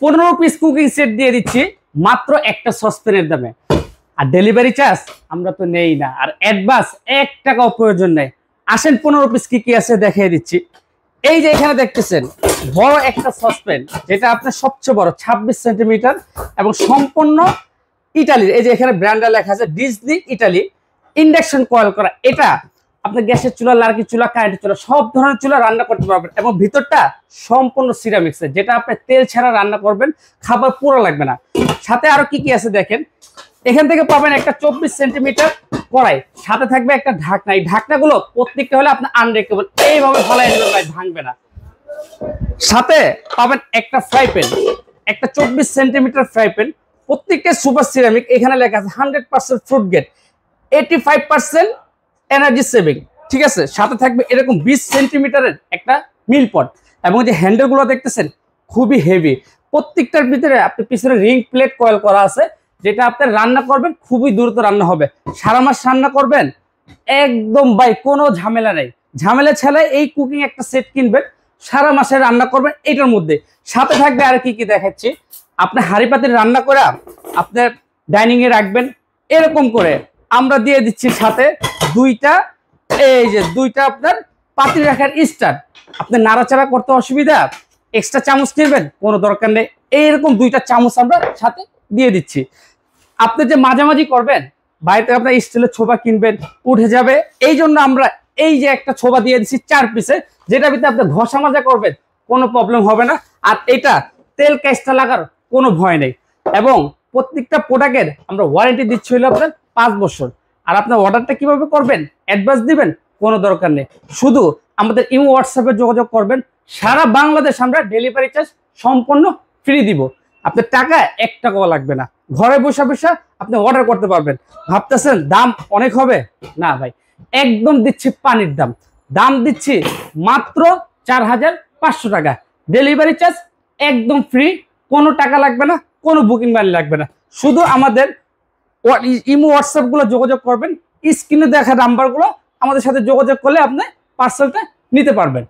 15 piece cooking set দিয়ে দিচ্ছি মাত্র একটা সসপ্যানের দামে। আর ডেলিভারি চার্জ আমরা তো নেই না, আর অ্যাডভান্স 1 টাকাও প্রয়োজন নেই। আসেন 15 পিস কি আছে দেখিয়ে দিচ্ছি। এই যে এখানে দেখতেছেন বড় একটা সসপ্যান, যেটা আপনার সবচেয়ে বড় 26 সেন্টিমিটার এবং সম্পূর্ণ ইতালির। এই যে এখানে ব্র্যান্ডটা লেখা আছে ডিজনি ইতালি, ইন্ডাকশন কয়েল করা। এটা আপনার গ্যাসের চুলা, লার্কি চুলা, কারেন্টের চুলা, সব ধরনের চুলা রান্না করতে পারবেন। এবং ভিতরটা সম্পূর্ণ সিরামিক্সের, যেটা আপনি তেল ছাড়া রান্না করবেন, খাবার পুরো লাগবে না। সাথে আরো কি কি আছে দেখেন। এখান থেকে পাবেন একটা 24 সেন্টিমিটার কড়াই, সাথে থাকবে একটা ঢাকনা। এই ঢাকনাগুলো প্রত্যেকটা হলে আপনার আনব্রেকেবল, এইভাবে ফলাই দিবেন ভাই, ভাঙবে না। সাথে পাবেন একটা ফ্রাই প্যান, একটা 24 সেন্টিমিটার ফ্রাই প্যান, প্রত্যেকটা সুপার সিরামিক। এখানে লেখা আছে 100% ফ্রুট গেট, 85% এনার্জি সেভিং, ঠিক আছে। সাথে থাকবে এরকম 20 সেন্টিমিটারের একটা মিল পট, এবং যে হ্যান্ডেল গুলো দেখতেছেন খুবই হেভি। প্রত্যেকটার ভিতরে আপনি পিছনে রিং প্লেট কয়েল করা আছে, যেটা আপনি রান্না করবেন খুবই দ্রুত রান্না হবে। সারা মাস রান্না করবেন একদম ভাই, কোনো ঝামেলা নেই। ঝামেলা ছাড়াই এই কুকিং একটা সেট কিনবেন, সারা মাসে রান্না করবেন এটার মধ্যে। সাথে থাকবে আর কি কি দেখাচ্ছি। আপনি হাঁড়ি পাতিল রান্না করে আপনার ডাইনিং এ রাখবেন, এরকম করে আমরা দিয়ে দিচ্ছি সাথে দুইটা, এই যে দুইটা আপনার পাতিল রাখার স্ট্যান্ড। আপনি নাড়াচাড়া করতে অসুবিধা, এক্সট্রা চামচ কিনবেন কোনো দরকার নেই, এইরকম দুইটা চামচ আমরা সাথে দিয়ে দিচ্ছি। আপনি যে মাঝামাঝি করবেন, বাড়িতে আপনার স্টিলের ছোবা কিনবেন, উঠে যাবে, এই জন্য আমরা এই যে একটা ছোবা দিয়ে দিচ্ছি 4 পিসে, যেটা ভিতরে আপনি ঘষা মাজা করবেন কোনো প্রবলেম হবে না। আর এটা তেল ক্যাশটা লাগার কোনো ভয় নেই। এবং প্রত্যেকটা প্রোডাক্টের আমরা ওয়ারেন্টি দিচ্ছি হলো আপনার 5 বছর। আর আপনার অর্ডারটা কিভাবে করবেন, অ্যাডভান্স দিবেন কোনো দরকার নেই, শুধু আমাদের ইমো হোয়াটসঅ্যাপে যোগাযোগ করবেন। সারা বাংলাদেশ আমরা ডেলিভারি চার্জ সম্পূর্ণ ফ্রি দিব। আপনার টাকা 1 টাকাও লাগবে না, ঘরে বসে বসে আপনি অর্ডার করতে পারবেন। ভাবতেছেন দাম অনেক হবে, না ভাই, একদম দিচ্ছি পানির দাম। দাম দিচ্ছি মাত্র 4500 টাকা, ডেলিভারি চার্জ একদম ফ্রি, কোনো টাকা লাগবে না, কোনো বুকিং মানি লাগবে না। শুধু আমাদের ইমো হোয়াটসঅ্যাপ গুলো যোগাযোগ করবেন, স্ক্রিনে দেখা নাম্বার গুলো আমাদের সাথে যোগাযোগ করলে আপনি পার্সেলটা নিতে পারবেন।